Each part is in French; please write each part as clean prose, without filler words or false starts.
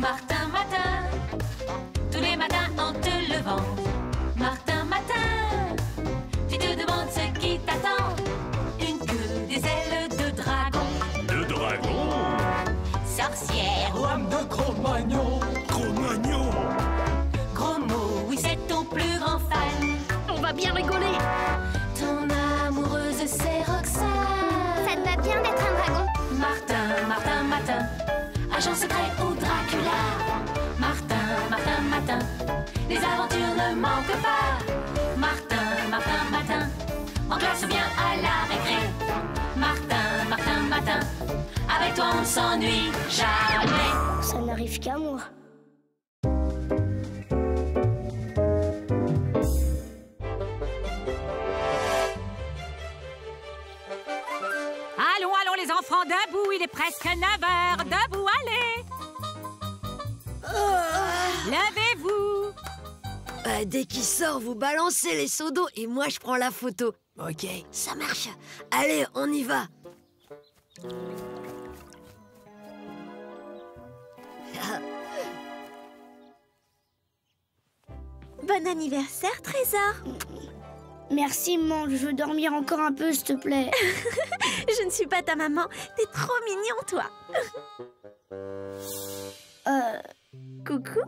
Martin, matin, tous les matins en te levant. Martin, matin, tu te demandes ce qui t'attend. Une queue, des ailes de dragon. De dragon? Sorcière, Lame de Cro-Magnon. Cro-Magnon? gros mot, oui c'est ton plus grand fan. On va bien rigoler. Ton amoureuse c'est Roxane. Ça te va bien d'être un dragon? Martin, Martin, matin, agent secret ou Dracula. Martin, Martin, matin, les aventures ne manquent pas. Martin, Martin, matin, en classe ou bien à la récré. Martin, Martin, matin, avec toi on s'ennuie jamais. Ça n'arrive qu'à moi. Allons, allons les enfants, debout, il est presque 9h. Debout, allez. Levez-vous. Dès qu'il sort, vous balancez les seaux d'eau et moi je prends la photo. Ok, ça marche. Allez, on y va. Bon anniversaire, Trésor. Merci, maman. Je veux dormir encore un peu, s'il te plaît. Je ne suis pas ta maman. T'es trop mignon, toi. Coucou.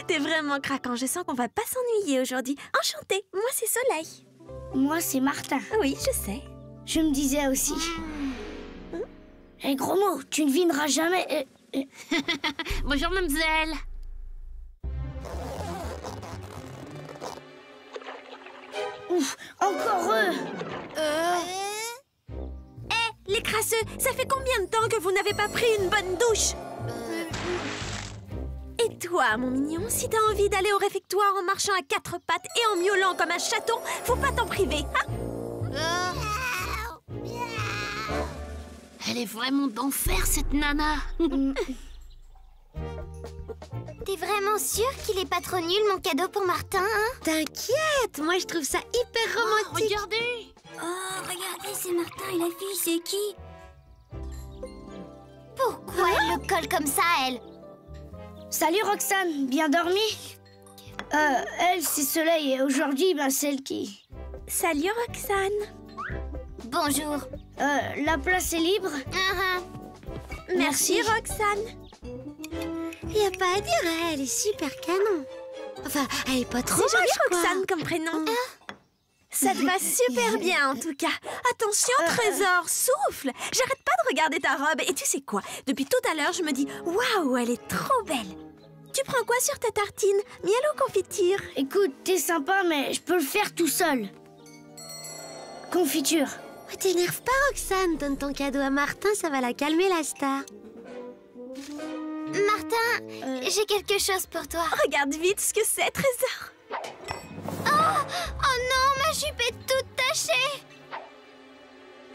T'es vraiment craquant. Je sens qu'on va pas s'ennuyer aujourd'hui. Enchantée. Moi, c'est Soleil. Moi, c'est Martin. Oui, je sais. Je me disais aussi. Gros mot, tu ne viendras jamais. Bonjour, mademoiselle. Ouf, encore eux. Les crasseux, ça fait combien de temps que vous n'avez pas pris une bonne douche? Et toi, mon mignon, si t'as envie d'aller au réfectoire en marchant à quatre pattes et en miaulant comme un chaton, faut pas t'en priver, hein? Elle est vraiment d'enfer, cette nana. T'es vraiment sûr qu'il est pas trop nul, mon cadeau pour Martin, hein? T'inquiète, moi je trouve ça hyper romantique. Regardez. Oh, regardez, c'est Martin et la fille, c'est qui? Pourquoi elle le colle comme ça, elle? Salut, Roxane, bien dormi? Elle, c'est Soleil, et aujourd'hui, celle qui... Salut, Roxane. Bonjour. La place est libre? Merci, Roxane. Y a pas à dire, elle est super canon. Enfin, elle est pas trop C'est joli, moche, quoi. Roxane, comme prénom. Ça te va super bien, en tout cas. Attention, Trésor, souffle. J'arrête pas de regarder ta robe. Et tu sais quoi? Depuis tout à l'heure, je me dis, waouh, elle est trop belle. Tu prends quoi sur ta tartine? Miel ou confiture? Écoute, t'es sympa, mais je peux le faire tout seul. Confiture. T'énerve pas, Roxane. Donne ton cadeau à Martin, ça va la calmer, la star. Martin, j'ai quelque chose pour toi. Regarde vite ce que c'est, Trésor. Oh non, ma jupe est toute tachée.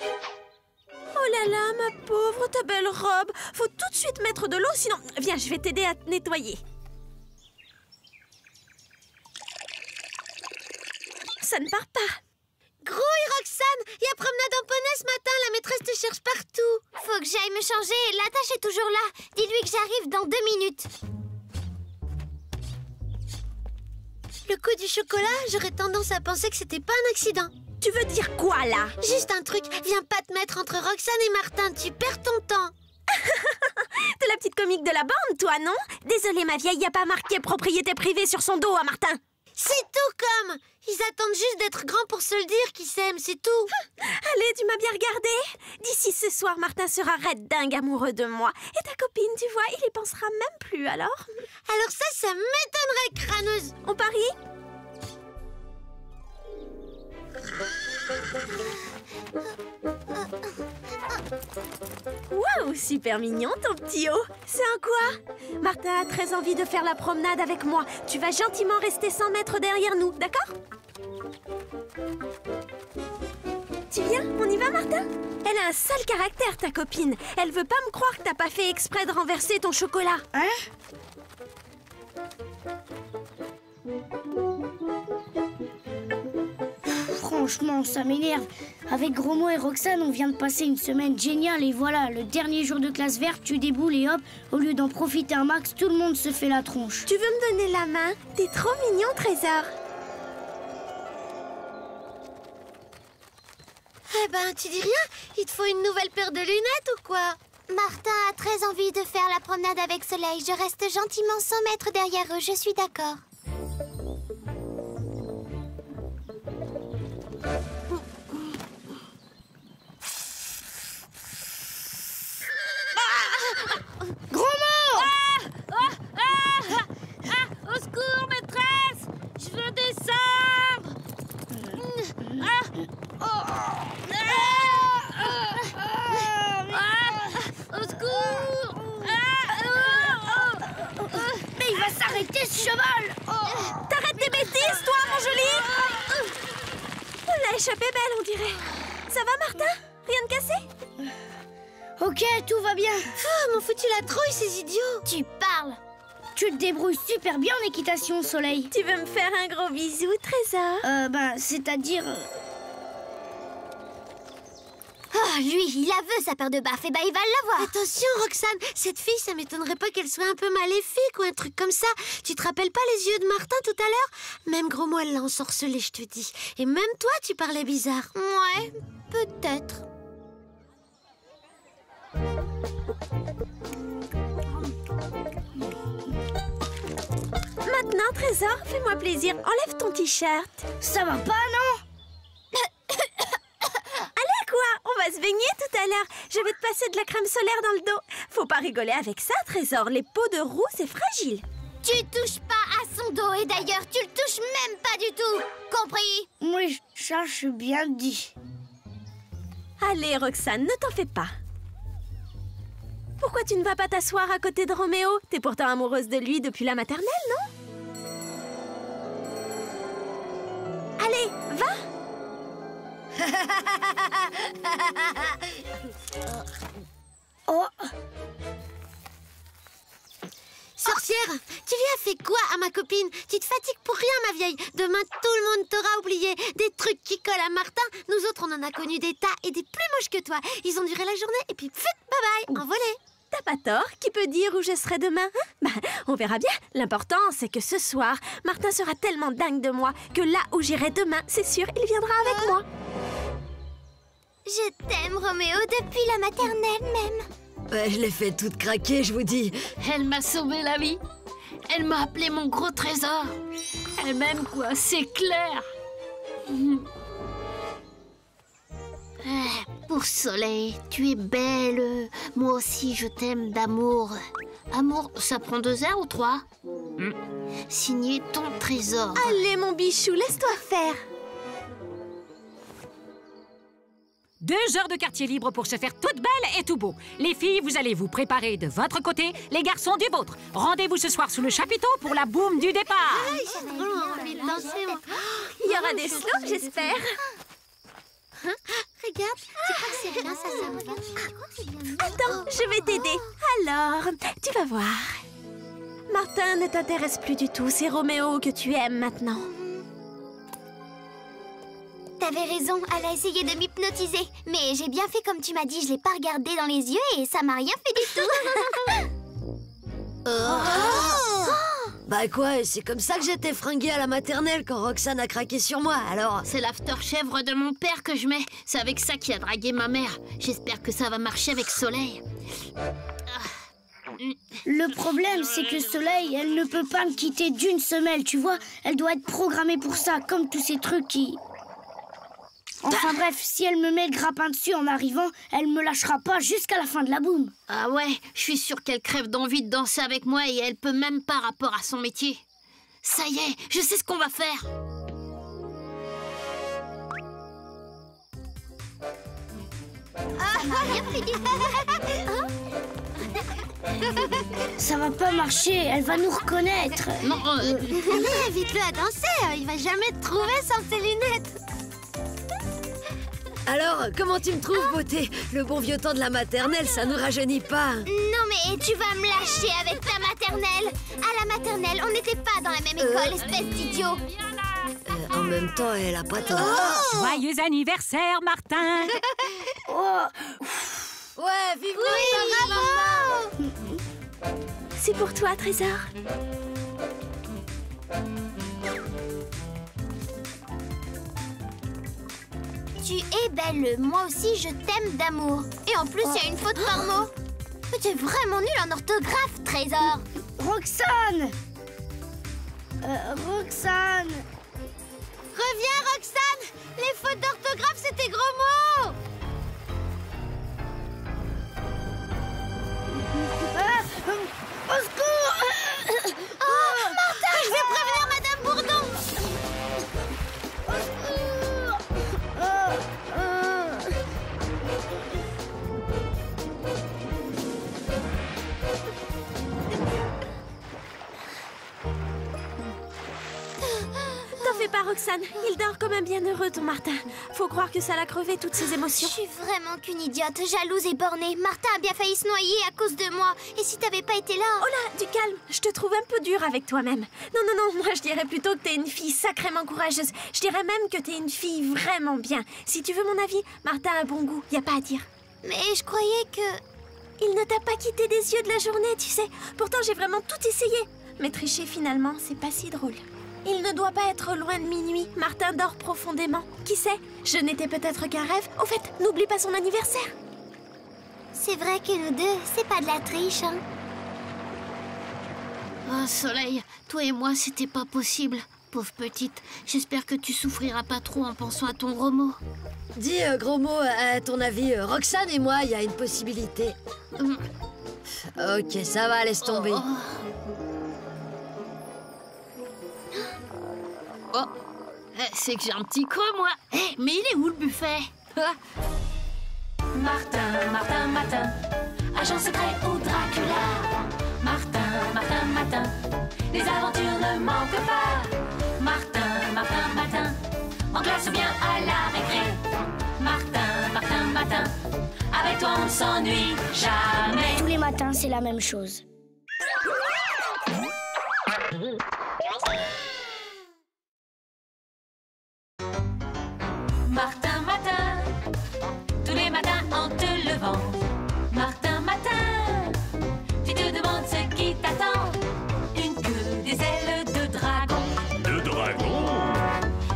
Oh là là, ma pauvre, ta belle robe. Faut tout de suite mettre de l'eau, sinon... Viens, je vais t'aider à te nettoyer. Ça ne part pas. Grouille, Roxane. Y a promenade en poney ce matin, la maîtresse te cherche partout. Faut que j'aille me changer. La tâche est toujours là. Dis-lui que j'arrive dans 2 minutes. Le coup du chocolat, j'aurais tendance à penser que c'était pas un accident. Tu veux dire quoi, là? Juste un truc, viens pas te mettre entre Roxane et Martin, tu perds ton temps. T'es la petite comique de la bande, toi, non? Désolée, ma vieille, y a pas marqué propriété privée sur son dos, à Martin. C'est tout comme. Ils attendent juste d'être grands pour se le dire qu'ils s'aiment, c'est tout. Allez, tu m'as bien regardé. D'ici ce soir, Martin sera raide dingue amoureux de moi. Et ta copine, tu vois, il y pensera même plus, alors? Alors ça m'étonnerait, crâneuse. On parie? Waouh, super mignon ton petit haut. C'est un quoi? Martin a très envie de faire la promenade avec moi. Tu vas gentiment rester 100 mètres derrière nous, d'accord? Tu viens? On y va, Martin? Elle a un sale caractère, ta copine. Elle veut pas me croire que t'as pas fait exprès de renverser ton chocolat. Hein? Franchement, ça m'énerve. Avec Grosmo et Roxane, on vient de passer une semaine géniale et voilà, le dernier jour de classe verte, tu déboules et hop, au lieu d'en profiter un max, tout le monde se fait la tronche. Tu veux me donner la main? T'es trop mignon, Trésor. Eh ben, tu dis rien? Il te faut une nouvelle paire de lunettes ou quoi? Martin a très envie de faire la promenade avec Soleil. Je reste gentiment 100 mètres derrière eux, je suis d'accord. Au secours, maîtresse! Je veux descendre! Au secours! Mais il va s'arrêter ce cheval! T'arrêtes tes bêtises, toi, mon joli! On l'a échappé belle, on dirait. Ça va, Martin? Rien de cassé? Ok, tout va bien. M'ont foutu la trouille, ces idiots. Tu parles. Tu te débrouilles super bien en équitation, Soleil. Tu veux me faire un gros bisou, Trésor? C'est-à-dire... Oh, lui, il a vu sa paire de baffes, et bah il va l'avoir. Attention, Roxane, cette fille, ça m'étonnerait pas qu'elle soit un peu maléfique ou un truc comme ça. Tu te rappelles pas les yeux de Martin tout à l'heure? Même Grosmo, elle l'a ensorcelé, je te dis. Et même toi, tu parlais bizarre. Ouais, peut-être. Maintenant, Trésor, fais-moi plaisir. Enlève ton t-shirt. Ça va pas, non? Allez, quoi? On va se baigner tout à l'heure. Je vais te passer de la crème solaire dans le dos. Faut pas rigoler avec ça, Trésor. Les peaux de roue, c'est fragile. Tu touches pas à son dos, et d'ailleurs, tu le touches même pas du tout. Compris? Oui, ça, je bien dit. Allez, Roxane, ne t'en fais pas. Pourquoi tu ne vas pas t'asseoir à côté de Roméo? T'es pourtant amoureuse de lui depuis la maternelle, non? Allez, va! Oh, Sorcière, tu lui as fait quoi à ma copine? Tu te fatigues pour rien, ma vieille. Demain, tout le monde t'aura oublié. Des trucs qui collent à Martin. Nous autres, on en a connu des tas et des plus moches que toi. Ils ont duré la journée et puis, pfut, bye-bye, envolé. T'as pas tort. Qui peut dire où je serai demain, hein? Bah, on verra bien. L'important, c'est que ce soir, Martin sera tellement dingue de moi que là où j'irai demain, c'est sûr, il viendra avec moi. Je t'aime, Roméo, depuis la maternelle même. Ouais, je l'ai fait toute craquer, je vous dis. Elle m'a sauvé la vie. Elle m'a appelé mon gros trésor. Elle m'aime, quoi, c'est clair. Pour Soleil, tu es belle. Moi aussi, je t'aime d'amour. Amour, ça prend 2 heures ou 3? Signé ton trésor. Allez, mon bichou, laisse-toi faire. 2 heures de quartier libre pour se faire toute belle et tout beau. Les filles, vous allez vous préparer de votre côté, les garçons du vôtre. Rendez-vous ce soir sous le chapiteau pour la boum du départ. Il y aura des slows, j'espère. Regarde, tu crois que c'est bien, ça me va? Attends, je vais t'aider. Alors, tu vas voir. Martin ne t'intéresse plus du tout. C'est Roméo que tu aimes maintenant. T'avais raison, elle a essayé de m'hypnotiser. Mais j'ai bien fait comme tu m'as dit, je l'ai pas regardé dans les yeux et ça m'a rien fait du tout. Bah quoi, c'est comme ça que j'étais fringuée à la maternelle quand Roxane a craqué sur moi, alors... C'est l'after-chèvre de mon père que je mets. C'est avec ça qu'il a dragué ma mère. J'espère que ça va marcher avec Soleil. le problème, c'est que Soleil, elle ne peut pas me quitter d'une semelle, tu vois. Elle doit être programmée pour ça, comme tous ces trucs qui... Enfin bref, si elle me met le grappin dessus en arrivant, elle me lâchera pas jusqu'à la fin de la boum. Ah ouais, je suis sûre qu'elle crève d'envie de danser avec moi et elle peut même pas rapport à son métier. Ça y est, je sais ce qu'on va faire. Ça m'a rien fait du tout. Ça va pas marcher, elle va nous reconnaître. Non, Allez, invite-le à danser, il va jamais te trouver sans ses lunettes. Alors, comment tu me trouves, beauté? Le bon vieux temps de la maternelle, ça nous rajeunit pas. Non mais tu vas me lâcher avec ta maternelle. À la maternelle, on n'était pas dans la même école, espèce d'idiot. En même temps, elle a pas tort. Joyeux anniversaire, Martin. Ouais, vive Oui, bravo! C'est pour toi, Trésor. Tu es belle, moi aussi je t'aime d'amour. Et en plus, il y a une faute par mot. Mais tu es vraiment nul en orthographe, Trésor. Roxane Roxane Reviens, Roxane! Les fautes d'orthographe, c'est tes gros mots! Au secours Oh, Martin, je vais prévenir Madame Bourdon! Au secours T'en fais pas, Roxane. Il dort comme un bienheureux, ton Martin. Faut croire que ça l'a crevé, toutes ses Je émotions. suis vraiment qu'une idiote, jalouse et bornée. Martin a bien failli se noyer à cause de moi. Et si t'avais pas été là... Oh là, du calme. Je te trouve un peu dur avec toi-même. Non, non, non, moi je dirais plutôt que t'es une fille sacrément courageuse. Je dirais même que t'es une fille vraiment bien. Si tu veux mon avis, Martin a bon goût, y a pas à dire. Mais je croyais que... Il ne t'a pas quitté des yeux de la journée, tu sais. Pourtant, j'ai vraiment tout essayé. Mais tricher, finalement, c'est pas si drôle. Il ne doit pas être loin de minuit. Martin dort profondément. Qui sait? Je n'étais peut-être qu'un rêve. Au fait, n'oublie pas son anniversaire. C'est vrai que nous deux, c'est pas de la triche, hein. Oh, Soleil, toi et moi, c'était pas possible. Pauvre petite, j'espère que tu souffriras pas trop en pensant à ton gros mot. Dis, gros mot, à ton avis, Roxane et moi, il y a une possibilité. Ok, ça va, laisse tomber. Oh, c'est que j'ai un petit creux, moi. Mais il est où le buffet? Martin, Martin, Martin, agent secret ou Dracula. Martin, Martin, Martin, les aventures ne manquent pas. Martin, Martin, Martin, en classe ou bien à la récré. Martin, Martin, Martin, avec toi on ne s'ennuie jamais. Tous les matins, c'est la même chose. Martin, Martin, tous les matins en te levant. Martin, Martin, tu te demandes ce qui t'attend. Une queue, des ailes de dragon. De dragon.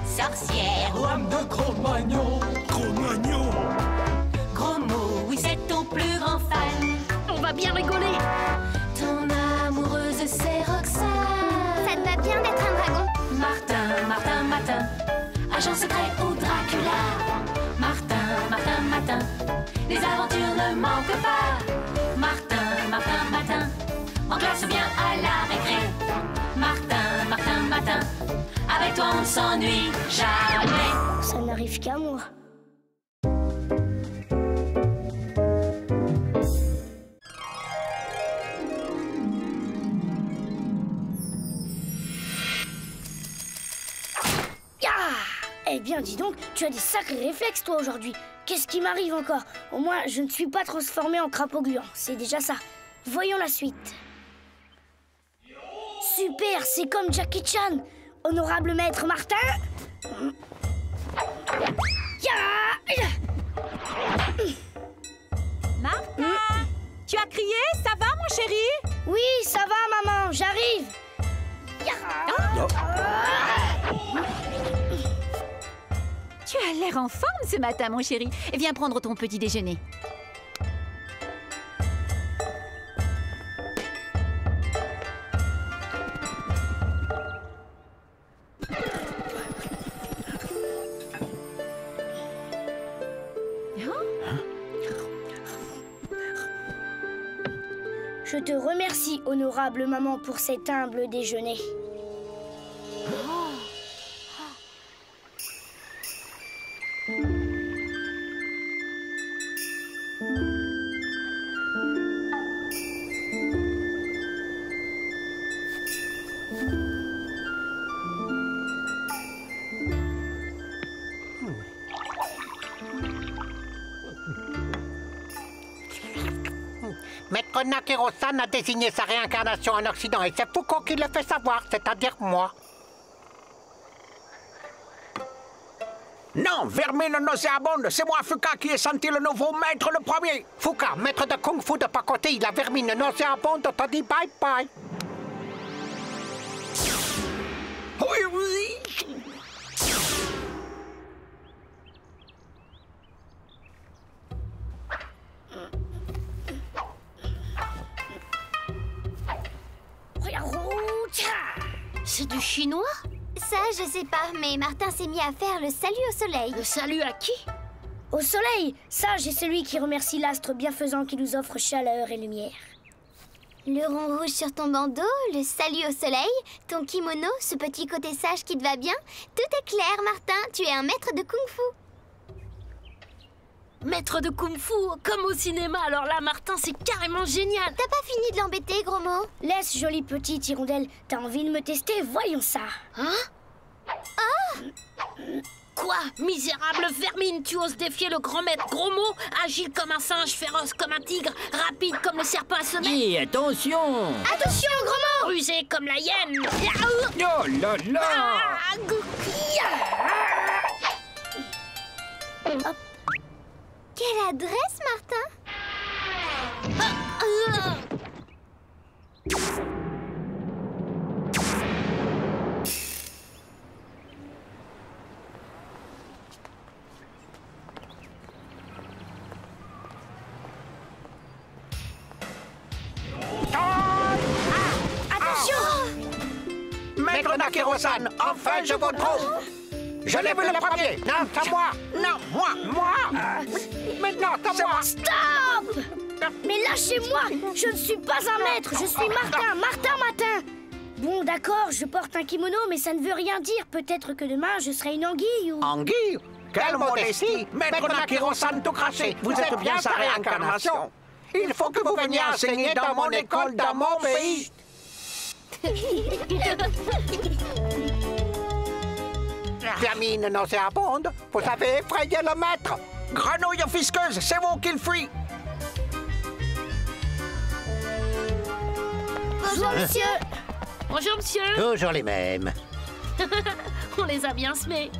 Sorcière, Lame de Cro-Magnon. Cro-Magnon. gros mot, oui c'est ton plus grand fan. On va bien rigoler. Ton amoureuse c'est Roxane. Ça te va bien d'être un dragon. Martin, Martin, Martin, agent secret ou Dracula. Martin, Martin, Martin, les aventures ne manquent pas. Martin, Martin, Martin, en classe ou bien à la récré. Martin, Martin, Martin, avec toi on ne s'ennuie jamais. Ça n'arrive qu'à moi. Eh bien, dis donc, tu as des sacrés réflexes, toi, aujourd'hui. Qu'est-ce qui m'arrive encore? Au moins, je ne suis pas transformée en crapaud gluant. C'est déjà ça. Voyons la suite. Super, c'est comme Jackie Chan. Honorable maître Martin. Martin, tu as crié? Ça va, mon chéri? Oui, ça va, maman, j'arrive. Tu as l'air en forme ce matin, mon chéri. Viens prendre ton petit déjeuner. Je te remercie, honorable maman, pour cet humble déjeuner. Maître Nakerosan a désigné sa réincarnation en Occident et c'est Foucault qui le fait savoir, c'est-à-dire moi. Non, vermine nauséabonde, c'est moi, Fuka, qui ai senti le nouveau maître le premier. Fuka, maître de Kung Fu de pacotille, la vermine nauséabonde t'a dit bye bye. Oui, oui. C'est du chinois? Ça, je sais pas, mais Martin s'est mis à faire le salut au soleil. Le salut à qui? Au soleil, sage est celui qui remercie l'astre bienfaisant qui nous offre chaleur et lumière. Le rond rouge sur ton bandeau, le salut au soleil, ton kimono, ce petit côté sage qui te va bien. Tout est clair, Martin, tu es un maître de kung-fu. Maître de kung-fu, comme au cinéma. Alors là, Martin, c'est carrément génial. T'as pas fini de l'embêter, gros mot? Laisse, jolie petite hirondelle. T'as envie de me tester? Voyons ça. Hein? Ah! Quoi? Misérable vermine, tu oses défier le grand maître gros mot? Agile comme un singe, féroce comme un tigre, rapide comme le serpent assommé. Hé, attention! Attention, gros mot! Rusé comme la hyène. Oh là là! Hop. Quelle adresse, Martin? Maître Nakiro-san, enfin je vous trouve. Je l'ai vu le premier. Non, c'est à moi. Non, moi. Maintenant, c'est moi. Stop! Mais lâchez-moi! Je ne suis pas un maître, je suis Martin, Martin Matin! Bon, d'accord, je porte un kimono, mais ça ne veut rien dire. Peut-être que demain, je serai une anguille ou... Anguille? Quelle modestie! Maître Nakiro-san tout craché, vous êtes bien sa réincarnation. Il faut que vous veniez enseigner dans mon école, dans mon pays. Vermine nauséabonde, vous avez effrayé le maître. Grenouille fisqueuse, c'est vous qui le fuit. Bonjour, monsieur! Bonjour, monsieur. Toujours les mêmes. On les a bien semés.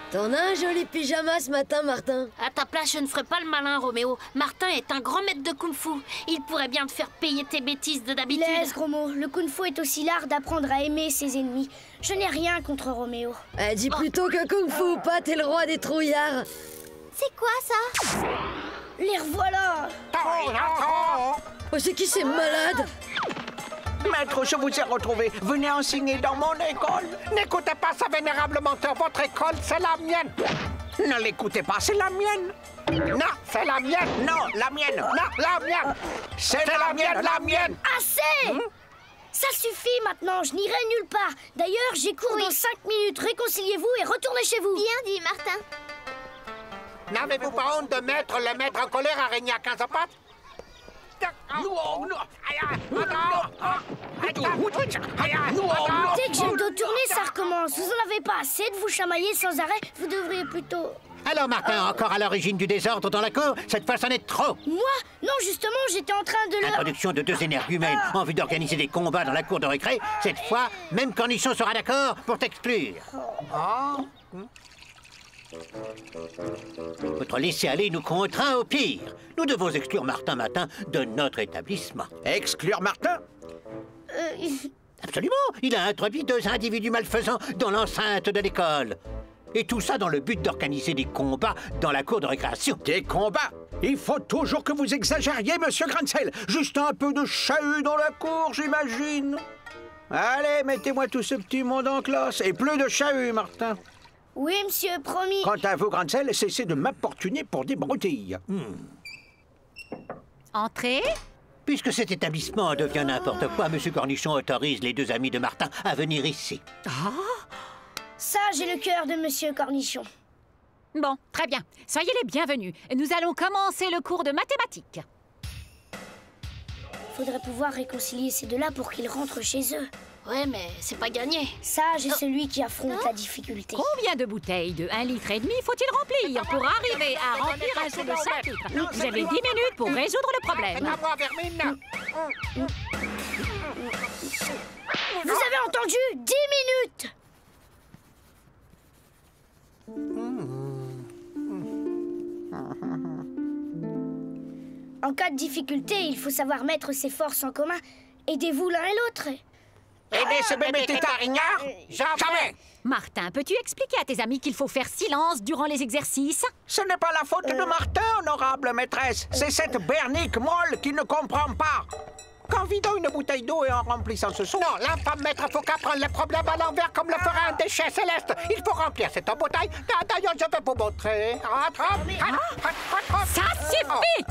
T'en as un joli pyjama ce matin, Martin. À ta place, je ne ferai pas le malin, Roméo. Martin est un grand maître de kung-fu. Il pourrait bien te faire payer tes bêtises de d'habitude. Laisse, gros mot. Le kung-fu est aussi l'art d'apprendre à aimer ses ennemis. Je n'ai rien contre Roméo. Dis plutôt que kung-fu, pas t'es le roi des trouillards. C'est quoi, ça? Les revoilà! Oh, c'est qui ces malades? Maître, je vous ai retrouvé. Venez enseigner dans mon école. N'écoutez pas ça, vénérable menteur. Votre école, c'est la mienne. Ne l'écoutez pas, c'est la mienne. Non, c'est la mienne. Non, la mienne. Non, la mienne. C'est la mienne, la mienne. Assez! Ça suffit maintenant, je n'irai nulle part. D'ailleurs, j'ai cours dans 5 minutes. Réconciliez-vous et retournez chez vous. Bien dit, Martin. N'avez-vous pas honte de mettre le maître en colère araignée à 15 pattes? Dès que j'ai le dos tourné, ça recommence. Vous en avez pas assez de vous chamailler sans arrêt. Vous devriez plutôt... Alors, Martin, encore à l'origine du désordre dans la cour? Cette fois, c'en est trop. Moi? Non, justement, j'étais en train de le... Introduction de 2 énergumènes en vue d'organiser des combats dans la cour de récré. Cette fois, même Cornichon sera d'accord pour t'exclure. Votre laisser-aller nous contraint au pire. Nous devons exclure Martin Matin de notre établissement. Exclure Martin? Absolument. Il a introduit 2 individus malfaisants dans l'enceinte de l'école. Et tout ça dans le but d'organiser des combats dans la cour de récréation. Des combats? Il faut toujours que vous exagériez, monsieur Grancel. Juste un peu de chahut dans la cour, j'imagine. Allez, mettez-moi tout ce petit monde en classe. Et plus de chahut, Martin. Oui, monsieur, promis. Quant à vous, Grancel, cessez de m'importuner pour des broutilles. Entrez. Puisque cet établissement devient n'importe quoi, monsieur Cornichon autorise les 2 amis de Martin à venir ici. Ça, j'ai le cœur de monsieur Cornichon. Bon, très bien. Soyez les bienvenus. Nous allons commencer le cours de mathématiques. Faudrait pouvoir réconcilier ces 2-là pour qu'ils rentrent chez eux. Ouais, mais c'est pas gagné. Sage est celui qui affronte la difficulté. Combien de bouteilles de 1,5 litre faut-il remplir pour arriver à remplir un seau de 5 litres? Vous avez 10 minutes pour résoudre le problème. À moi, Vermine. Vous avez entendu? 10 minutes! En cas de difficulté, il faut savoir mettre ses forces en commun. Aidez-vous l'un et l'autre. Aider ce bébé tétarignard? Jamais! Martin, peux-tu expliquer à tes amis qu'il faut faire silence durant les exercices? Ce n'est pas la faute de Martin, honorable maîtresse. C'est cette bernique molle qui ne comprend pas. Qu'en vidant une bouteille d'eau et en remplissant ce son... Non, l'infâme maître Fouca prend les problèmes à l'envers comme le ferait un déchet céleste. Il faut remplir cette bouteille. D'ailleurs, je vais vous montrer. Ça suffit!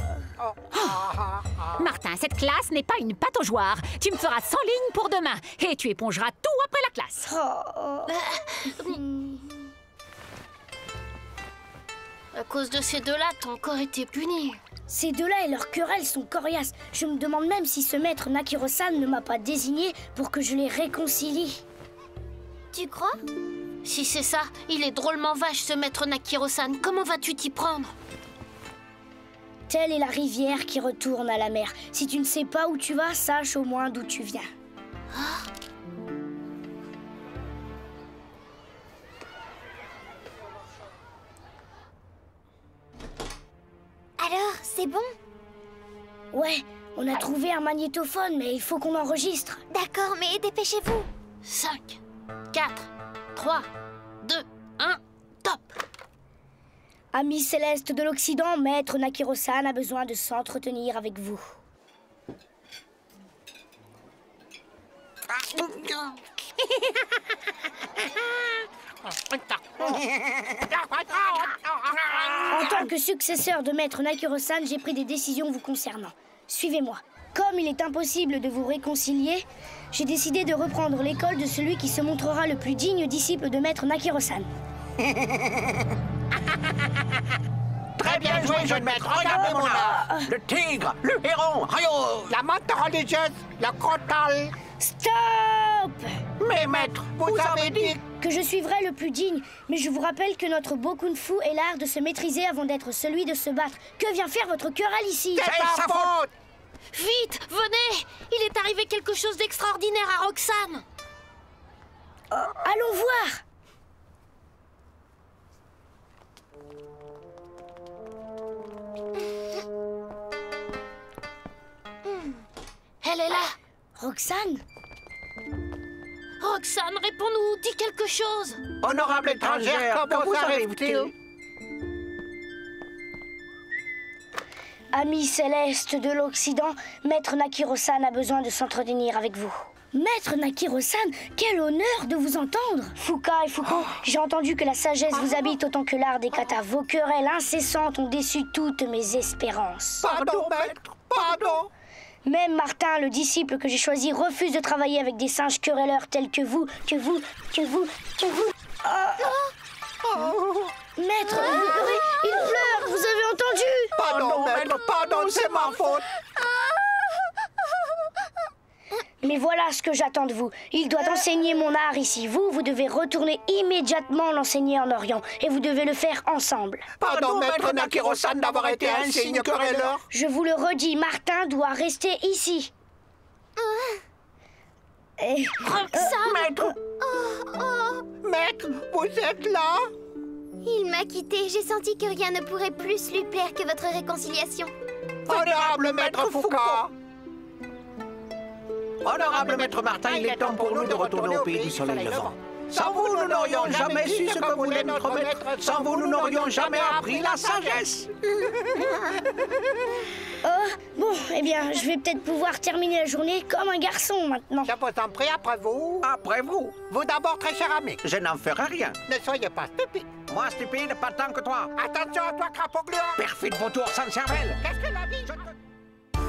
Martin, cette classe n'est pas une pataugeoire. Tu me feras 100 lignes pour demain et tu épongeras tout après la classe. À cause de ces deux-là, t'as encore été puni. Ces deux-là et leurs querelles sont coriaces. Je me demande même si ce maître Nakiro-san ne m'a pas désigné pour que je les réconcilie. Tu crois? Si c'est ça, il est drôlement vache ce maître Nakiro-san. Comment vas-tu t'y prendre? Telle est la rivière qui retourne à la mer. Si tu ne sais pas où tu vas, sache au moins d'où tu viens. Alors, c'est bon? Ouais, on a trouvé un magnétophone, mais il faut qu'on enregistre. D'accord, mais dépêchez-vous. 5, 4, 3, 2, 1, top! Amis célestes de l'Occident, maître Nakiro-san a besoin de s'entretenir avec vous. En tant que successeur de maître Nakiro-san, j'ai pris des décisions vous concernant. Suivez-moi. Comme il est impossible de vous réconcilier, j'ai décidé de reprendre l'école de celui qui se montrera le plus digne disciple de maître Nakiro-san. Très bien joué, jeune maître. Regardez mon art. Le tigre, le héron, La menthe religieuse, la crotale. Stop! Mais maître, vous avez dit... que je suivrai le plus digne, mais je vous rappelle que notre Bokunfu est l'art de se maîtriser avant d'être celui de se battre. Que vient faire votre querelle ici? C'est sa faute! Vite, venez! Il est arrivé quelque chose d'extraordinaire à Roxane. Allons voir. Elle est là. Roxane? Roxane, réponds-nous, dis quelque chose. Honorable étrangère, comment arrive-t-il? Amis célestes de l'Occident, maître Nakiro-san a besoin de s'entretenir avec vous. Maître Nakiro-san, quel honneur de vous entendre! Fouca et Foucault, j'ai entendu que la sagesse vous habite autant que l'art des katas. Vos querelles incessantes ont déçu toutes mes espérances. Pardon, maître, pardon! Même Martin, le disciple que j'ai choisi, refuse de travailler avec des singes querelleurs tels que vous, Maître, vous pleurez, il pleure, vous avez entendu? Pardon, maître, pardon, c'est ma faute! Mais voilà ce que j'attends de vous. Il doit enseigner mon art ici. Vous devez retourner immédiatement l'enseigner en Orient. Et vous devez le faire ensemble. Pardon, maître Nakiro-san, d'avoir été un signe querelleur. Je vous le redis, Martin doit rester ici. Maître! Maître, vous êtes là? Il m'a quitté. J'ai senti que rien ne pourrait plus lui plaire que votre réconciliation. Honorable maître Fouca! Honorable maître Martin, il est temps pour nous de retourner au pays du soleil levant. Sans vous, nous n'aurions jamais su ce que voulait notre maître. Sans vous, nous n'aurions jamais appris la sagesse. Bon, eh bien, je vais peut-être pouvoir terminer la journée comme un garçon maintenant. Je vous en prie, après vous. Après vous. Vous d'abord, très cher ami. Je n'en ferai rien. Ne soyez pas stupide. Moi, stupide, pas tant que toi. Attention à toi, crapaud gluant. Perfide vautour sans cervelle. Qu'est-ce qu'elle a dit?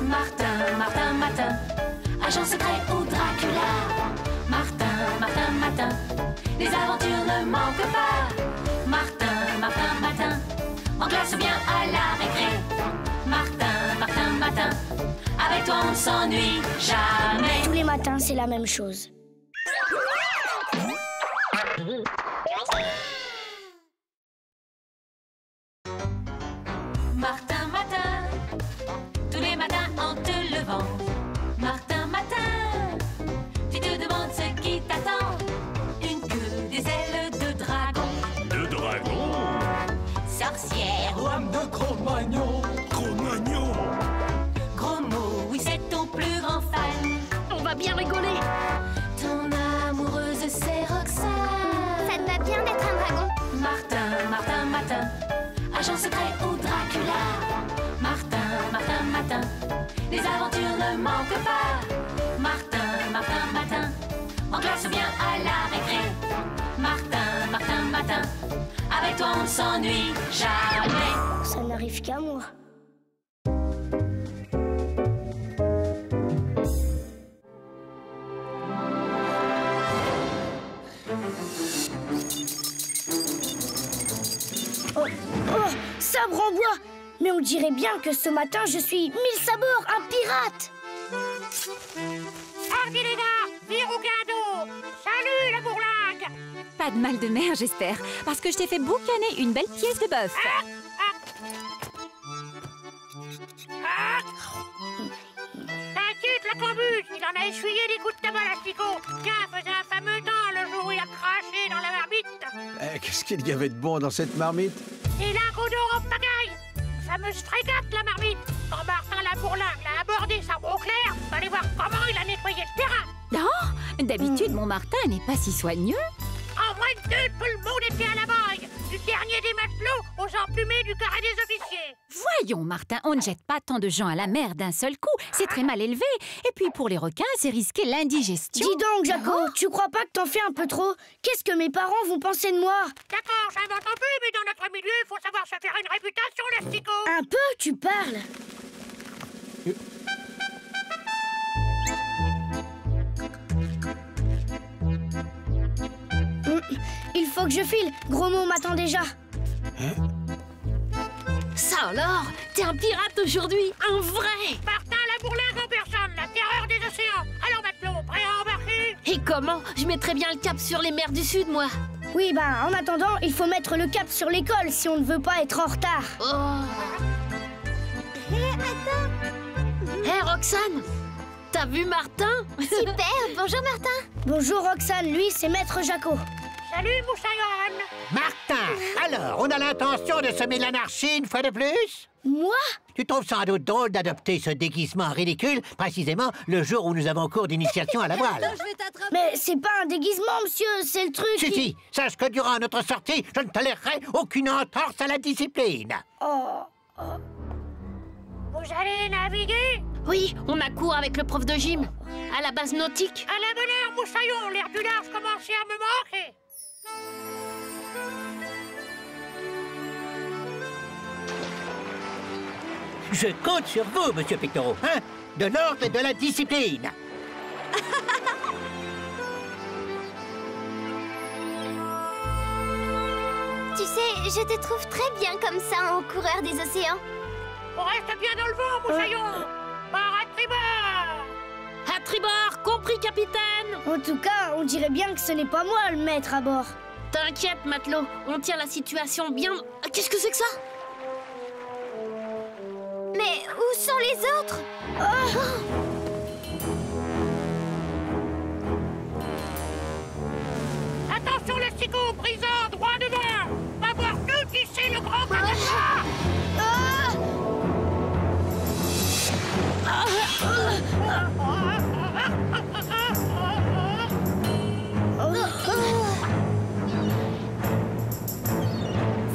Martin, agent secret ou Dracula. Martin, les aventures ne manquent pas. Martin, en classe ou bien à la récré. Martin, avec toi on ne s'ennuie jamais. Tous les matins, c'est la même chose. Martin, tous les matins en te levant. Martin, tu te demandes ce qui t'attend. Une queue, des ailes de dragon. De dragon? en classe ou bien à la récré. Martin, Martin, Matin, avec toi on ne s'ennuie jamais. Ça n'arrive qu'à moi. Oh, sabre en bois! Mais on dirait bien que ce matin, je suis Mille Sabords, un pirate! Hardi les gars, vire au cadeau. Salut la bourlingue. Pas de mal de mer, j'espère, parce que je t'ai fait boucaner une belle pièce de bœuf. T'inquiète, la cambuse, il en a essuyé des coups de tabac, l'asticot. Tiens, faisait un fameux temps le jour où il a craché dans la marmite. Qu'est-ce qu'il y avait de bon dans cette marmite? Et lingot d'or en pagaille. Fameuse frégate, la marmite. Quand Martin la bourlingue l'a abordé sabre au clair, allez voir comment il a nettoyé le terrain. Non, d'habitude, mon Martin n'est pas si soigneux. En moins de 2, tout le monde était à la baille. Du dernier des matelots aux emplumés du carré des officiers. Voyons, Martin, on ne jette pas tant de gens à la mer d'un seul coup. C'est très mal élevé. Et puis, pour les requins, c'est risquer l'indigestion. Dis donc, Jaco, tu crois pas que t'en fais un peu trop? Qu'est-ce que mes parents vont penser de moi? D'accord, j'invente un peu, mais dans notre milieu, il faut savoir se faire une réputation, l'asticot. Un peu, tu parles? Il faut que je file. Gros mot m'attend déjà. Ça alors, t'es un pirate aujourd'hui, un vrai. Martin la bourlingue en personne, la terreur des océans. Alors matelot, prêt à embarquer? Et comment? Je mettrais bien le cap sur les mers du Sud, moi. Oui, en attendant, il faut mettre le cap sur l'école si on ne veut pas être en retard. Attends. Hé, Roxane, t'as vu Martin? Super, bonjour Martin. Bonjour Roxane, lui c'est Maître Jaco. Salut Moussaillon. Martin, alors, on a l'intention de semer l'anarchie une fois de plus? Moi? Tu trouves sans doute drôle d'adopter ce déguisement ridicule, précisément le jour où nous avons cours d'initiation à la voile. Mais c'est pas un déguisement, monsieur, c'est le truc... Si, sache que durant notre sortie, je ne tolérerai aucune entorse à la discipline. Vous allez naviguer? Oui, on a cours avec le prof de gym, à la base nautique. À la bonne heure, Moussaillon, l'air du large commençait à me manquer. Je compte sur vous, monsieur Pictoro, hein? De l'ordre et de la discipline. Tu sais, je te trouve très bien comme ça en coureur des océans. On reste bien dans le vent, Moussaillon. Barre à tribord. À tribord, compris, capitaine. En tout cas, on dirait bien que ce n'est pas moi le maître à bord. T'inquiète, matelot, on tient la situation bien... Qu'est-ce que c'est que ça? Mais où sont les autres? Attention, l'asticot, brisant, droit devant. Va voir nous qui c'est le grand catastrophe.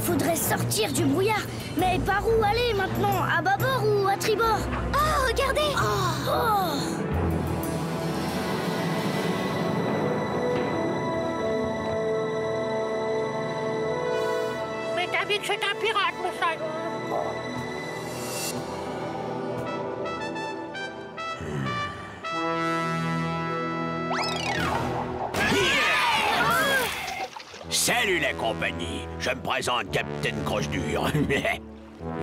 Faudrait sortir du brouillard. Mais par où aller maintenant? À bâbord ou à tribord? Oh, regardez! Mais t'as vu que c'est un pirate, Moussaillon. Salut la compagnie, je me présente Capitaine Croche-Dur.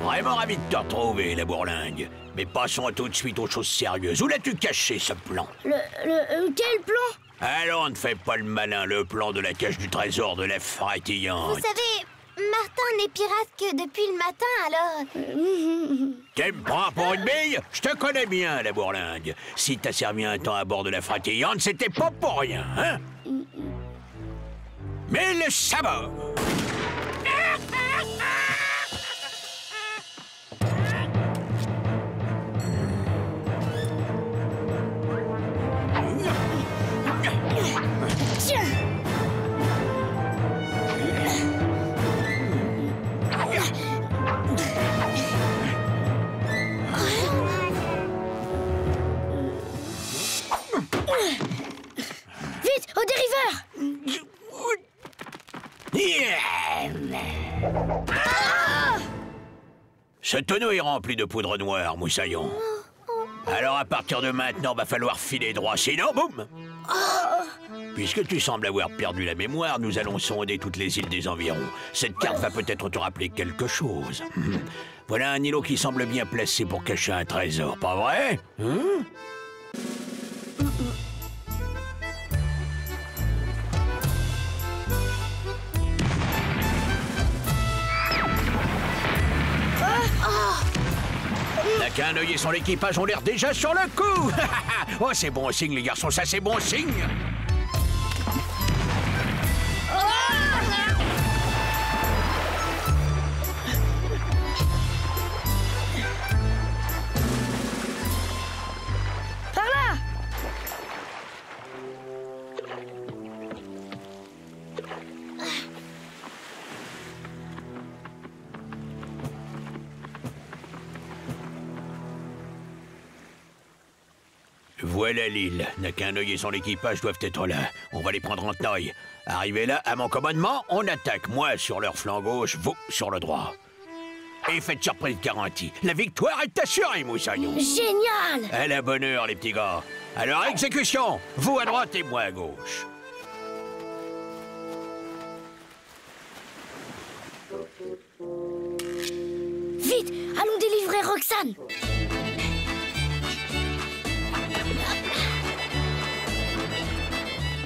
Vraiment ravi de te retrouver, la bourlingue. Mais passons tout de suite aux choses sérieuses. Où l'as-tu caché, ce plan? Quel plan? Alors, ne fais pas le malin, le plan de la cache du trésor de la frétillante. Vous savez, Martin n'est pirate que depuis le matin, alors... Tu me prends pour une bille? Je te connais bien, la bourlingue. Si t'as servi un temps à bord de la frétillante, c'était pas pour rien, hein? Mais le sabot! Tiens! Vite! Ce tonneau est rempli de poudre noire, Moussaillon. Alors à partir de maintenant, va falloir filer droit, sinon, boum! Puisque tu sembles avoir perdu la mémoire, nous allons sonder toutes les îles des environs. Cette carte va peut-être te rappeler quelque chose. Voilà un îlot qui semble bien placé pour cacher un trésor, pas vrai? N'a qu'un œil et son équipage ont l'air déjà sur le coup. Oh, c'est bon signe, les garçons, ça c'est bon signe. Par là! Voilà l'île. N'a qu'un œil et son équipage doivent être là. On va les prendre en tenaille. Arrivés là, à mon commandement, on attaque. Moi sur leur flanc gauche, vous sur le droit. Et faites surprise garantie. La victoire est assurée, Moussaillon. Génial! À la bonne heure, les petits gars. Alors, exécution! Vous à droite et moi à gauche. Vite, allons délivrer Roxane.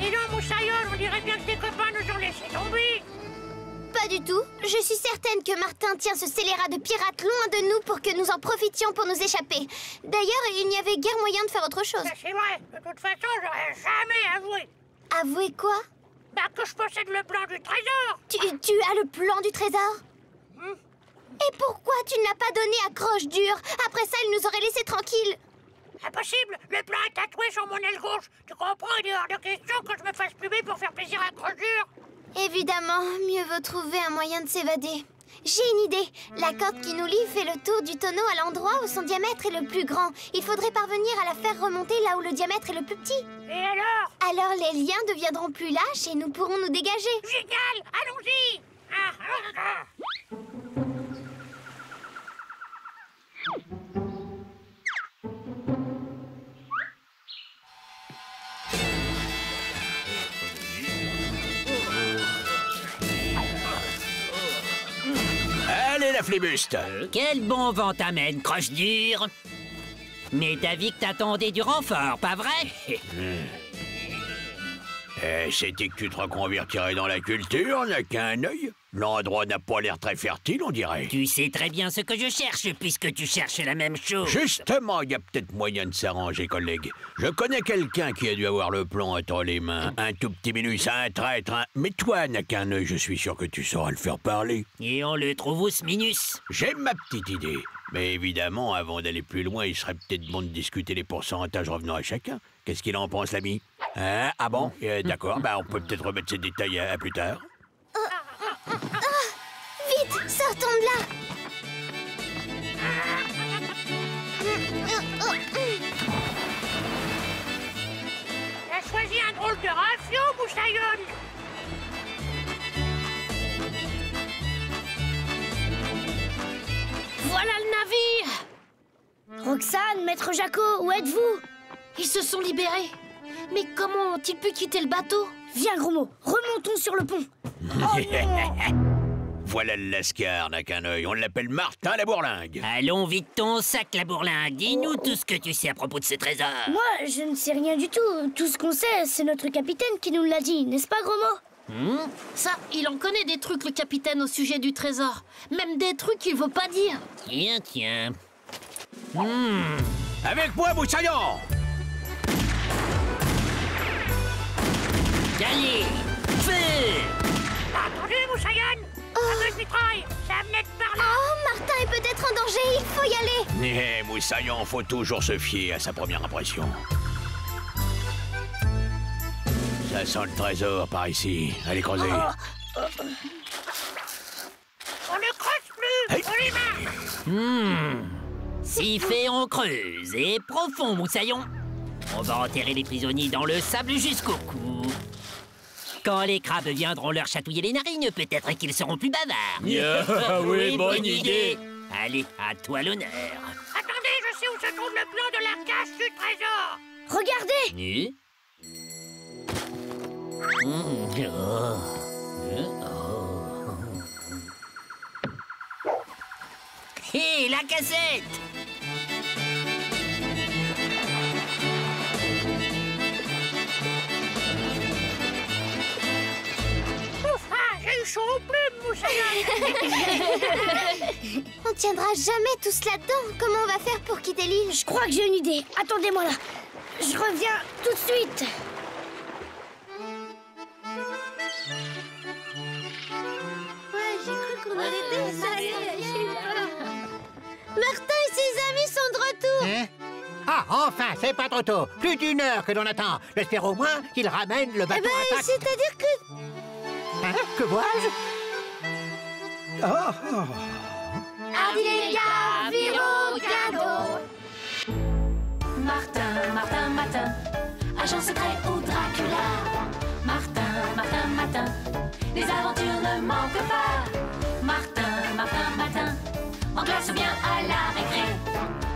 Et non, Moussaillon, on dirait bien que tes copains nous ont laissé tomber. Pas du tout. Je suis certaine que Martin tient ce scélérat de pirate loin de nous pour que nous en profitions pour nous échapper. D'ailleurs, il n'y avait guère moyen de faire autre chose. C'est vrai. De toute façon, j'aurais jamais avoué. Avouer quoi? Bah, que je possède le plan du trésor. Tu as le plan du trésor? Et pourquoi tu ne l'as pas donné à Croche-Dur? Après ça, il nous aurait laissés tranquilles. Impossible. Le plan est tatoué sur mon aile gauche. Tu comprends? Il est hors de question que je me fasse plumer pour faire plaisir à Croche-Dur. Évidemment, mieux vaut trouver un moyen de s'évader. J'ai une idée. La corde qui nous lie fait le tour du tonneau à l'endroit où son diamètre est le plus grand. Il faudrait parvenir à la faire remonter là où le diamètre est le plus petit. Et alors? Alors les liens deviendront plus lâches et nous pourrons nous dégager. Génial! Allons-y! Allez, la flibuste! Quel bon vent t'amène, Croche-Dur. Mais t'as vu que t'attendais du renfort, pas vrai? C'était que tu te reconvertirais dans la culture, n'a qu'un œil. L'endroit n'a pas l'air très fertile, on dirait. Tu sais très bien ce que je cherche, puisque tu cherches la même chose. Justement, il y a peut-être moyen de s'arranger, collègue. Je connais quelqu'un qui a dû avoir le plan entre les mains. Un tout petit minus, un traître, Mais toi, n'a qu'un œil, je suis sûr que tu sauras le faire parler. Et on le trouve où, ce minus? J'ai ma petite idée. Mais évidemment, avant d'aller plus loin, il serait peut-être bon de discuter les pourcentages revenant à chacun. Qu'est-ce qu'il en pense, l'ami? Hein? Ah bon? D'accord, on peut peut-être remettre ces détails à plus tard. Vite, sortons de là. T'as choisi un drôle de ratio, Moussaillon. Voilà le navire! Roxane, Maître Jacot, où êtes-vous? Ils se sont libérés. Mais comment ont-ils pu quitter le bateau? Viens, gros mot, remontons sur le pont. Oh non! Voilà le lascar, n'a qu'un œil. On l'appelle Martin la Bourlingue. Allons vite ton sac, la Bourlingue. Dis-nous tout ce que tu sais à propos de ce trésor. Moi, je ne sais rien du tout. Tout ce qu'on sait, c'est notre capitaine qui nous l'a dit, n'est-ce pas, gros mot? Ça, il en connaît des trucs, le capitaine, au sujet du trésor. Même des trucs qu'il veut pas dire. Tiens. Avec moi, Moussaillon! Allez, feu! Entendu, Moussaillon? Fameuse mitraille, ça venait de par là. Oh, Martin est peut-être en danger, il faut y aller. Moussaillon, faut toujours se fier à sa première impression. Ça sent le trésor par ici. Allez, creuser. On ne creuse plus, hey. on y marche. Si fait, on creuse. Et profond, Moussaillon. On va enterrer les prisonniers dans le sable jusqu'au cou. Quand les crabes viendront leur chatouiller les narines, peut-être qu'ils seront plus bavards. Oui, bonne idée. Allez, à toi l'honneur. Attendez, je sais où se trouve le plan de la cache du trésor. Regardez! Nu. Hé, la cassette! J'ai eu chaud aux plumes, Moussaillon. On tiendra jamais tous là-dedans. Comment on va faire pour quitter l'île? Je crois que j'ai une idée. Attendez-moi là. Je reviens tout de suite. Ouais, j'ai cru qu'on allait désaller. J'ai eu peur. Martin et ses amis sont de retour. Hein? Ah, enfin, c'est pas trop tôt. Plus d'1 heure que l'on attend. J'espère au moins qu'ils ramènent le bateau intact. C'est-à-dire que... Hein? Que vois-je? Hardy les gars, Viro, cadeau. Martin, Martin, Matin, agent secret ou Dracula. Martin, Martin, Matin, les aventures ne manquent pas. Martin, Martin, Matin, en classe ou bien à la récré.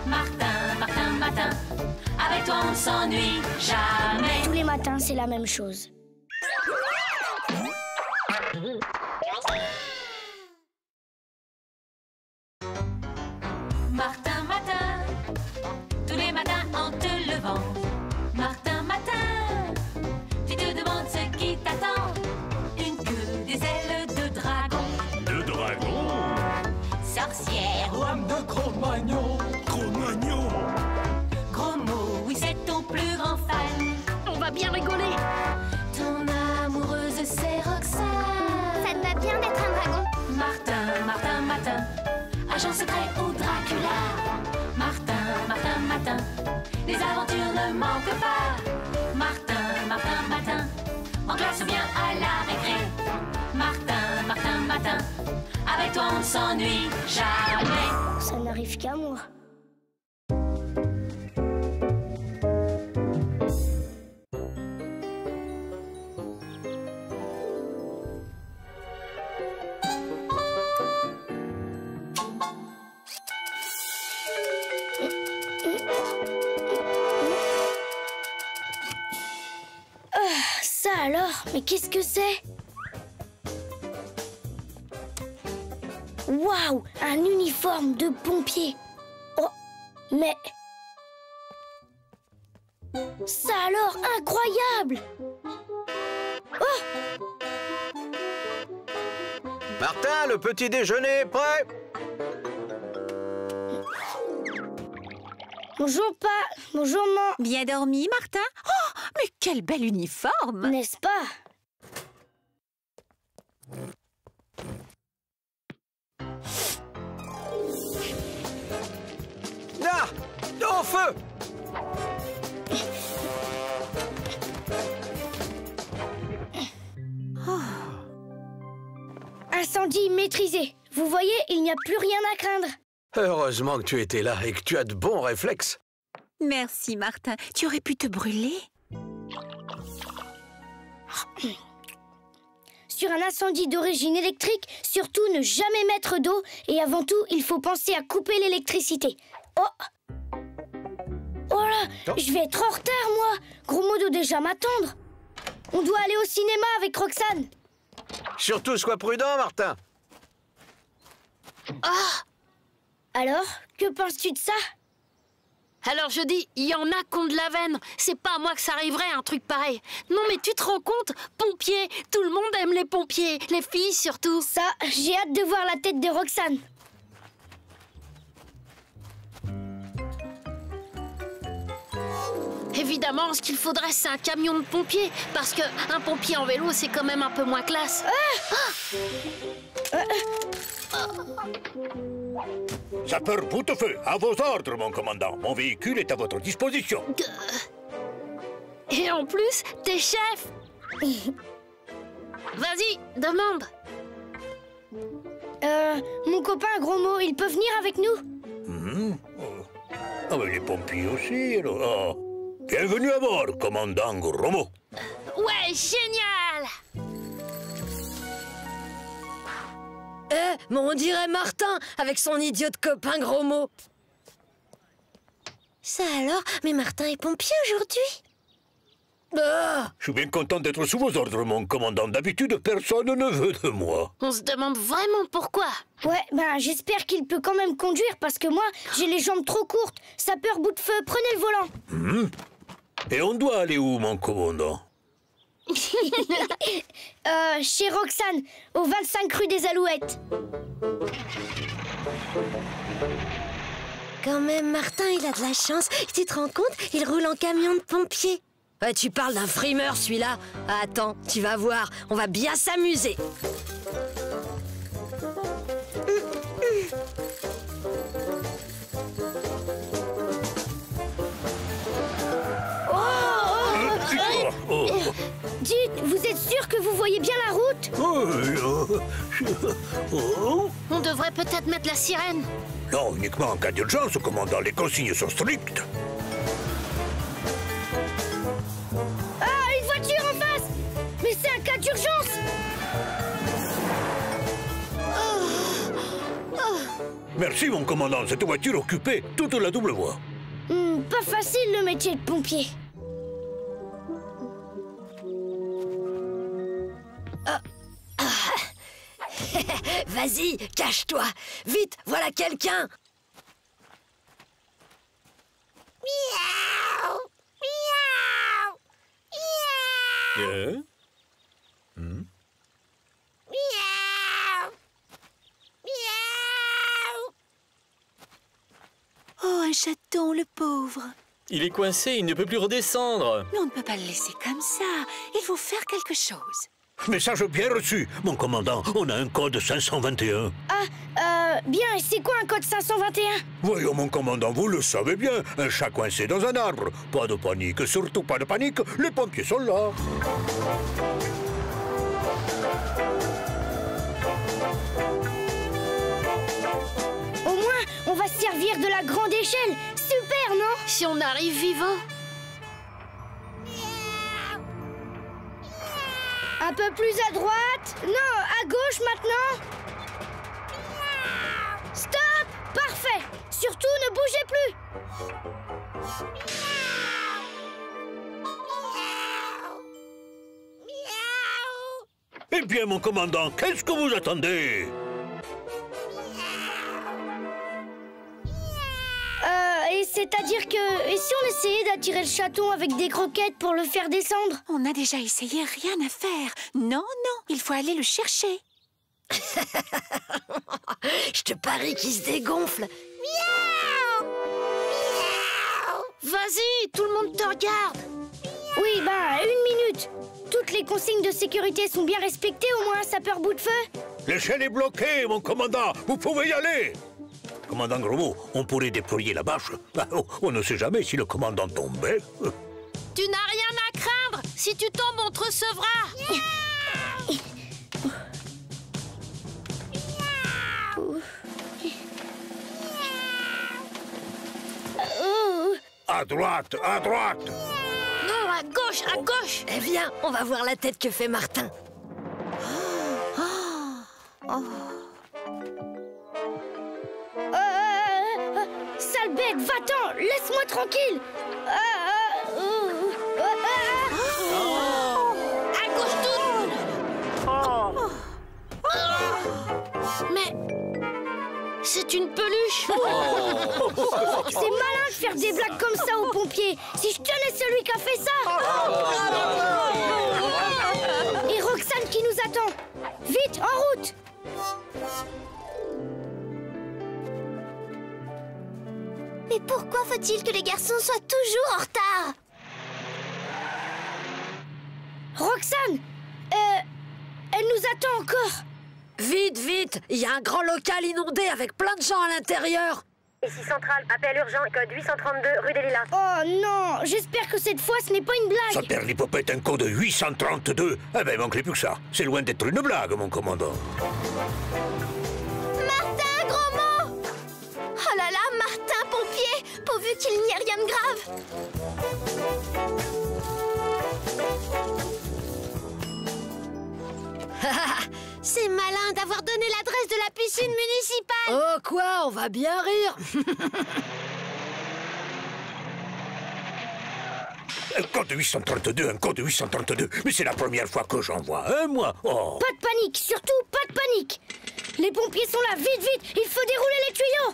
Martin, Martin, Matin, avec toi on ne s'ennuie jamais. Tous les matins, c'est la même chose. Martin, Matin, tous les matins en te levant. Martin, Matin, tu te demandes ce qui t'attend. Une queue, des ailes de dragon. De dragon. Sorcière, Lame de Cro-Magnon. Cro-Magnon. gros mot, oui c'est ton plus grand fan. On va bien rigoler. Ton amoureuse c'est Roxane. Ça te va bien d'être un dragon? Martin, Martin, Matin, agent secret ou Dracula. Martin, Martin, Matin, les aventures ne manquent pas. Martin, Martin, Matin, en classe ou bien à la récré. Martin, Martin, Matin, avec toi on ne s'ennuie jamais. Ça n'arrive qu'à moi. Ça alors? Mais qu'est-ce que c'est? Waouh! Un uniforme de pompier! Oh! Mais... Ça alors? Incroyable! Oh! Martin, le petit déjeuner est prêt? Bonjour, Pa. Bonjour, Maman. Bien dormi, Martin? Oh, mais quel bel uniforme! N'est-ce pas? Là! Au feu! Incendie maîtrisé. Vous voyez, il n'y a plus rien à craindre. Heureusement que tu étais là et que tu as de bons réflexes. Merci, Martin. Tu aurais pu te brûler. Sur un incendie d'origine électrique, surtout ne jamais mettre d'eau et avant tout, il faut penser à couper l'électricité. Oh! Oh là! Je vais être en retard, moi! Gros modo doit déjà m'attendre. On doit aller au cinéma avec Roxane. Surtout, sois prudent, Martin. Alors, que penses-tu de ça? Alors je dis, il y en a qui ont de la veine. C'est pas à moi que ça arriverait, un truc pareil. Non mais tu te rends compte? Pompiers, tout le monde aime les pompiers. Les filles surtout. Ça, j'ai hâte de voir la tête de Roxane. Évidemment, ce qu'il faudrait, c'est un camion de pompiers. Parce que un pompier en vélo, c'est quand même un peu moins classe. Sapeur boutefeu, à vos ordres, mon commandant. Mon véhicule est à votre disposition. Et en plus, t'es chef. Vas-y, demande. Mon copain Gros Mot, il peut venir avec nous? Ah, mais les pompiers aussi, alors. Ah. Bienvenue à bord, commandant Gromo. Ouais, génial. mais on dirait Martin avec son idiot de copain gros mot. Ça alors? Mais Martin est pompier aujourd'hui? Je suis bien content d'être sous vos ordres, mon commandant. D'habitude, personne ne veut de moi. On se demande vraiment pourquoi. Ouais, ben j'espère qu'il peut quand même conduire parce que moi, j'ai les jambes trop courtes. Sapeur bout de feu, prenez le volant. Et on doit aller où, mon commandant? Chez Roxane, au 25 rue des Alouettes. Quand même, Martin, il a de la chance. Tu te rends compte? Il roule en camion de pompier. Ouais, tu parles d'un frimeur, celui-là. Attends, tu vas voir, on va bien s'amuser. Dites, vous êtes sûr que vous voyez bien la route? On devrait peut-être mettre la sirène. Non, uniquement en cas d'urgence, commandant. Les consignes sont strictes. Ah, une voiture en face! Mais c'est un cas d'urgence! Merci, mon commandant. Cette voiture occupait toute la double voie. Pas facile le métier de pompier. Vas-y, cache-toi. Vite, voilà quelqu'un. Miaou! Miaou! Miaou! Miaou! Miaou! Oh, un chaton, le pauvre. Il est coincé, il ne peut plus redescendre. Mais on ne peut pas le laisser comme ça. Il faut faire quelque chose. Message bien reçu, mon commandant. On a un code 521. Bien, et c'est quoi un code 521? Voyons, mon commandant, vous le savez bien. Un chat coincé dans un arbre. Pas de panique, surtout pas de panique. Les pompiers sont là. Au moins, on va se servir de la grande échelle. Super, non? Si on arrive vivant. Un peu plus à droite. Non, à gauche maintenant. Stop! Parfait. Surtout, ne bougez plus. Eh bien, mon commandant, qu'est-ce que vous attendez? Et c'est-à-dire que... Et si on essayait d'attirer le chaton avec des croquettes pour le faire descendre? On a déjà essayé, rien à faire. Non, non, il faut aller le chercher. Je te parie qu'il se dégonfle. Miaou! Miaou! Vas-y, tout le monde te regarde. Oui, bah, une minute. Toutes les consignes de sécurité sont bien respectées, au moins, sapeur bout de feu? L'échelle est bloquée, mon commandant. Vous pouvez y aller. Commandant Gros, on pourrait déployer la bâche. On ne sait jamais si le commandant tombait. Tu n'as rien à craindre. Si tu tombes, on te recevra. À droite, à droite. Non, à gauche, à gauche. Eh viens, on va voir la tête que fait Martin. Sale bête, va-t'en, laisse-moi tranquille. À gauche toute. Mais c'est une peluche. C'est malin de faire des blagues comme ça aux pompiers. Si je tenais celui qui a fait ça. Et Roxane qui nous attend. Vite, en route. Mais pourquoi faut-il que les garçons soient toujours en retard? Roxane, elle nous attend encore. Vite, vite, il y a un grand local inondé avec plein de gens à l'intérieur. Ici Centrale, appel urgent, code 832, rue des Lilas. Oh non, j'espère que cette fois ce n'est pas une blague. Ça perd l'hypopète un code 832. Eh ben, manquez plus que ça. C'est loin d'être une blague, mon commandant. Martin, gros mot! Oh là là, Martin, pompier, pourvu qu'il n'y ait rien de grave. C'est malin d'avoir donné l'adresse de la piscine municipale. Oh quoi, on va bien rire. Un code 832, un code 832. Mais c'est la première fois que j'en vois un, moi. Oh. Pas de panique, surtout pas de panique. Les pompiers sont là, vite, vite. Il faut dérouler les tuyaux.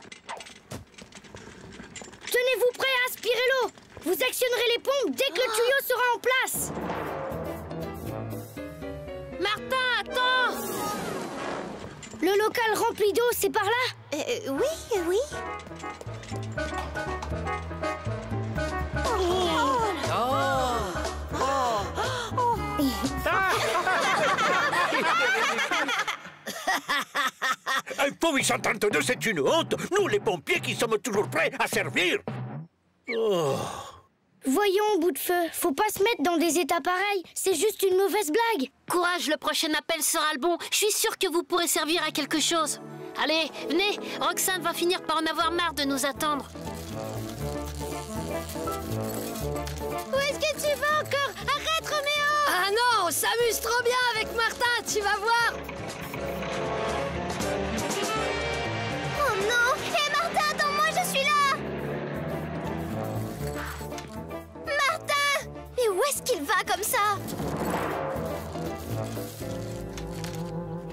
Tenez-vous prêts à aspirer l'eau. Vous actionnerez les pompes dès que le tuyau sera en place. Martin, attends! Le local rempli d'eau, c'est par là? Oui, oui. Un faux 832, c'est une honte. Nous, les pompiers, qui sommes toujours prêts à servir. Oh. Voyons, bout de feu, faut pas se mettre dans des états pareils. C'est juste une mauvaise blague. Courage, le prochain appel sera le bon. Je suis sûre que vous pourrez servir à quelque chose. Allez, venez, Roxane va finir par en avoir marre de nous attendre. Où est-ce que tu vas encore? Arrête, Roméo! Ah non, on s'amuse trop bien avec Martin, tu vas voir. Oh non! Hé Martin, attends-moi, je suis là! Martin! Mais où est-ce qu'il va comme ça?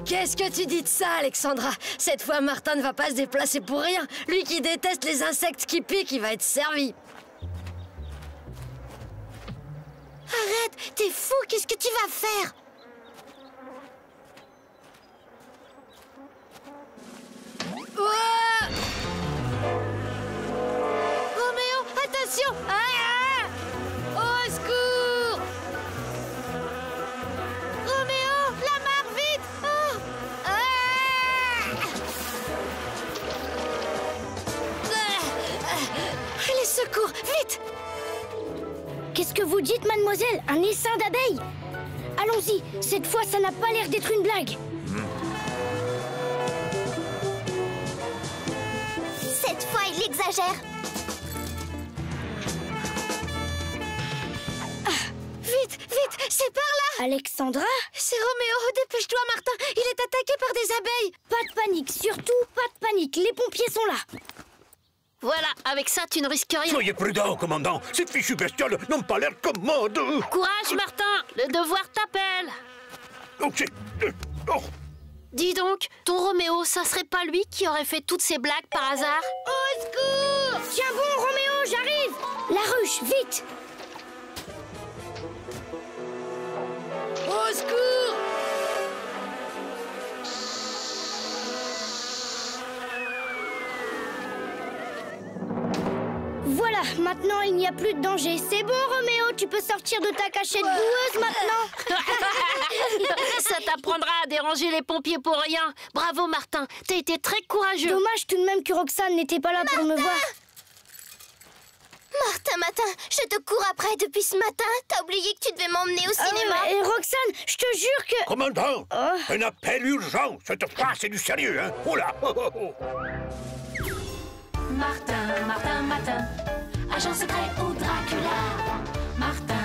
Qu'est-ce que tu dis de ça, Alexandra? Cette fois, Martin ne va pas se déplacer pour rien. Lui qui déteste les insectes qui piquent, il va être servi. Arrête, t'es fou, qu'est-ce que tu vas faire? Ouah! Roméo, attention! Au secours! Roméo, la mare, vite! Les secours, vite! Qu'est-ce que vous dites, mademoiselle? Un essaim d'abeilles? Allons-y, cette fois, ça n'a pas l'air d'être une blague. Cette fois, il exagère. Vite, vite, c'est par là! Alexandra? C'est Roméo, dépêche-toi, Martin! Il est attaqué par des abeilles! Pas de panique, surtout pas de panique. Les pompiers sont là. Voilà, avec ça, tu ne risques rien. Soyez prudent, commandant. Ces fichues bestioles n'ont pas l'air commodes. Courage, Martin, le devoir t'appelle. Ok. Oh. Dis donc, ton Roméo, ça serait pas lui qui aurait fait toutes ces blagues par hasard? Au secours! Tiens bon, Roméo, j'arrive! La ruche, vite! Au secours! Voilà, maintenant il n'y a plus de danger. C'est bon, Roméo, tu peux sortir de ta cachette boueuse maintenant. Ça t'apprendra à déranger les pompiers pour rien. Bravo, Martin, t'as été très courageux. Dommage tout de même que Roxane n'était pas là pour me voir. Martin, je te cours après depuis ce matin. T'as oublié que tu devais m'emmener au cinéma. Et Roxane, je te jure que... Commandant, un appel urgent. Cette fois, c'est du sérieux, hein. Oh là. Martin, agent secret ou Dracula. Martin,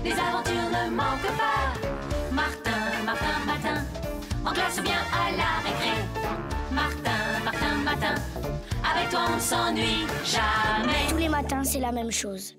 les aventures ne manquent pas. Martin, en classe ou bien à la récré. Martin, avec toi on ne s'ennuie jamais. Tous les matins, c'est la même chose.